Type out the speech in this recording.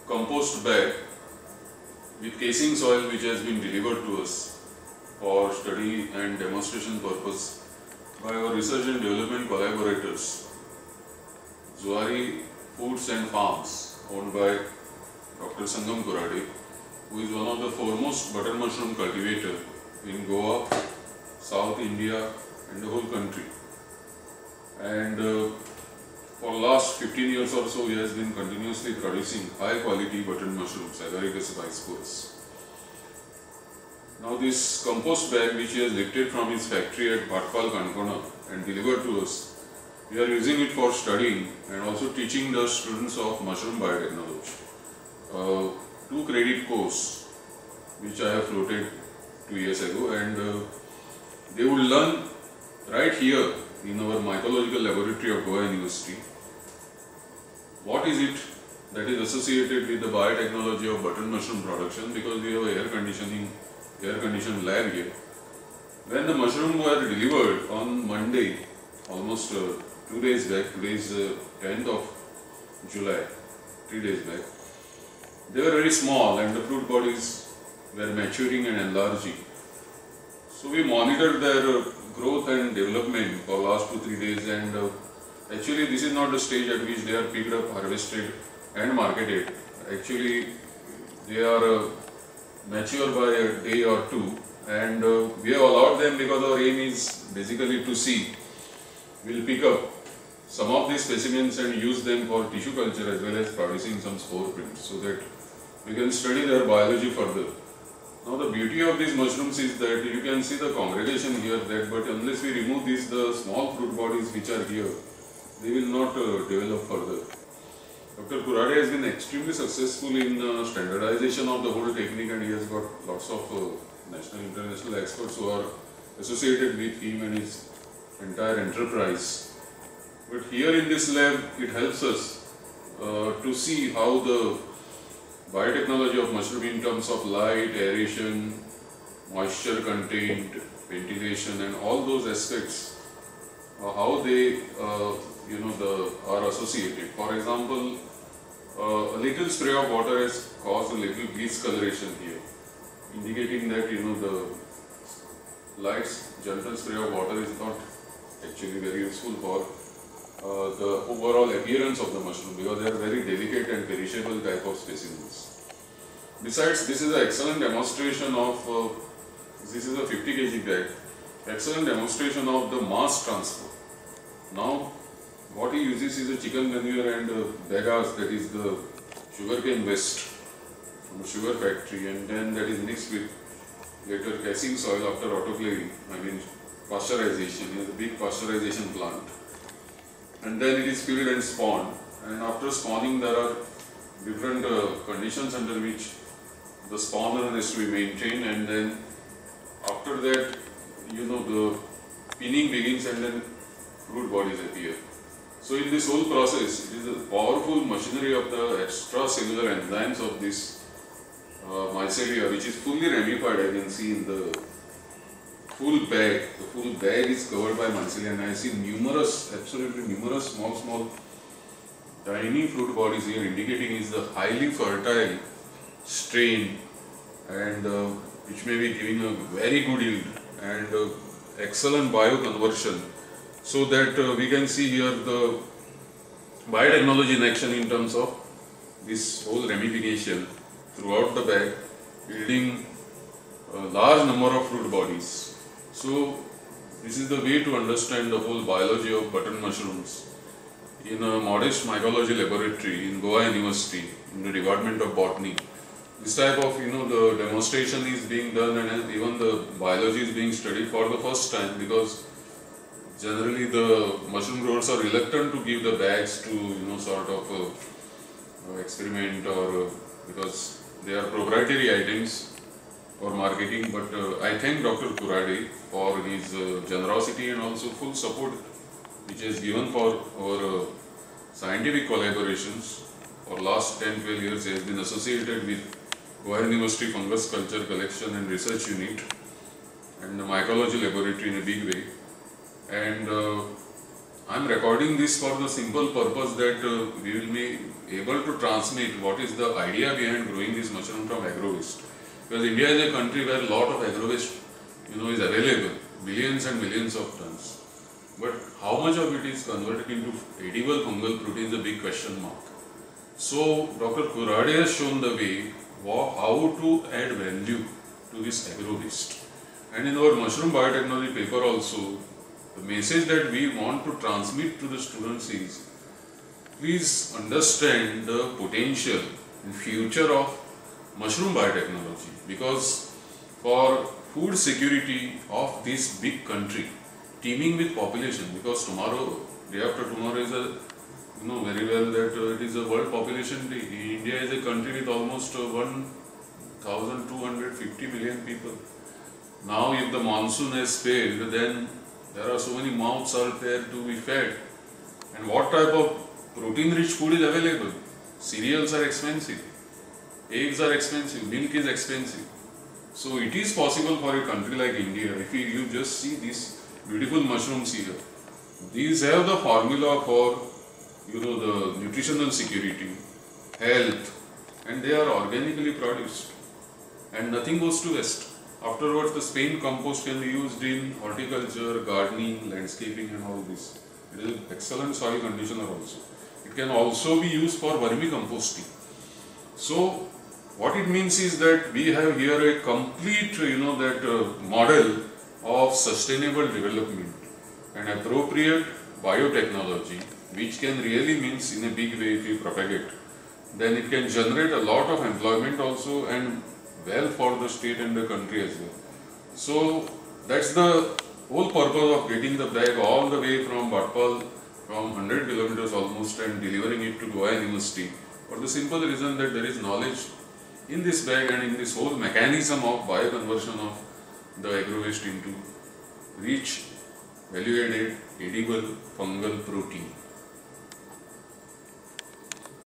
compost bag with casing soil which has been delivered to us for study and demonstration purpose by our research and development collaborators, Zuari Foods and Farms, owned by Dr. Sangam Kurade, who is one of the foremost button mushroom cultivator in Goa, South India and the whole country. And for the last 15 years or so, he has been continuously producing high quality button mushrooms, agaricus bisporus. Now this compost bag which he has lifted from his factory at Bhatpal, Kankona and delivered to us, we are using it for studying and also teaching the students of mushroom biotechnology. 2 credit course which I have floated 2 years ago, and they would learn right here in our mycological laboratory of Goa University what is it that is associated with the biotechnology of button mushroom production, because we have a air-conditioned lab here. When the mushrooms were delivered on Monday, almost 2 days back, today is 10th of July, 3 days back, they were very small and the fruit bodies were maturing and enlarging. So we monitored their growth and development for last 2-3 days, and actually this is not the stage at which they are picked up, harvested and marketed. Actually they are mature by a day or two, and we have allowed them because our aim is basically to see, we'll pick up some of these specimens and use them for tissue culture as well as producing some spore prints so that we can study their biology further. Now the beauty of these mushrooms is that you can see the congregation here, but unless we remove these, the small fruit bodies which are here, they will not develop further. Dr. Kurade has been extremely successful in standardization of the whole technique, and he has got lots of national and international experts who are associated with him and his entire enterprise. But here in this lab, it helps us to see how the biotechnology of mushroom in terms of light, aeration, moisture content, ventilation and all those aspects, how they are associated. For example, a little spray of water has caused a little bleach coloration here, indicating that the light's gentle spray of water is not actually very useful for the overall appearance of the mushroom, because they are very delicate and perishable type of specimens. Besides, this is an excellent demonstration of, this is a 50 kg bag, excellent demonstration of the mass transfer. Now, what he uses is a chicken manure and bagasse, that is the sugarcane waste from a sugar factory, and then that is mixed with later casing soil after autoclaving, pasteurization. He has a big pasteurization plant. And then it is filled and spawned, and after spawning there are different conditions under which the spawner is to be maintained, and then after that the pinning begins and then fruit bodies appear. So in this whole process, it is a powerful machinery of the extracellular enzymes of this mycelia, which is fully ramified. I can see in the full bag. The full bag is covered by mycelia, and I see numerous, absolutely numerous small tiny fruit bodies here, indicating is the highly fertile strain, and which may be giving a very good yield and excellent bioconversion, so that we can see here the biotechnology in action in terms of this whole ramification throughout the bag, yielding a large number of fruit bodies. So this is the way to understand the whole biology of button mushrooms in a modest mycology laboratory in Goa University in the Department of Botany. This type of the demonstration is being done, and even the biology is being studied for the first time, because generally the mushroom growers are reluctant to give the bags to sort of experiment, or because they are proprietary items for marketing. But I thank Dr. Kurade for his generosity and also full support which is given for our scientific collaborations. For last 10-12 years he has been associated with Goa University Fungus Culture Collection and Research Unit and the Mycology Laboratory in a big way. And I am recording this for the simple purpose that we will be able to transmit what is the idea behind growing this mushroom from agro waste. Because India is a country where a lot of agro waste, is available, billions and millions of tons. But how much of it is converted into edible fungal protein is a big question mark. So Dr. Kurade has shown the way how to add value to this agro waste. And in our mushroom biotechnology paper also, the message that we want to transmit to the students is, please understand the potential and future of mushroom biotechnology, because for food security of this big country teeming with population, because tomorrow, day after tomorrow is a, very well that it is a world population day. India is a country with almost 1,250 million people. Now if the monsoon has failed, then there are so many mouths out there to be fed. And what type of protein rich food is available? Cereals are expensive, eggs are expensive, milk is expensive. So it is possible for a country like India, if you just see these beautiful mushrooms here. These have the formula for, the nutritional security, health, and they are organically produced. And nothing goes to waste. Afterwards, the spent compost can be used in horticulture, gardening, landscaping and all this. It is an excellent soil conditioner also. It can also be used for vermicomposting. So, what it means is that we have here a complete, model of sustainable development and appropriate biotechnology, which can really means in a big way if you propagate. Then it can generate a lot of employment also and wealth for the state and the country as well. So that's the whole purpose of getting the bag all the way from Bhatpal, from 100 kilometers almost, and delivering it to Goa University, for the simple reason that there is knowledge in this bag and in this whole mechanism of bioconversion of the agro waste into rich, value-added, edible fungal protein.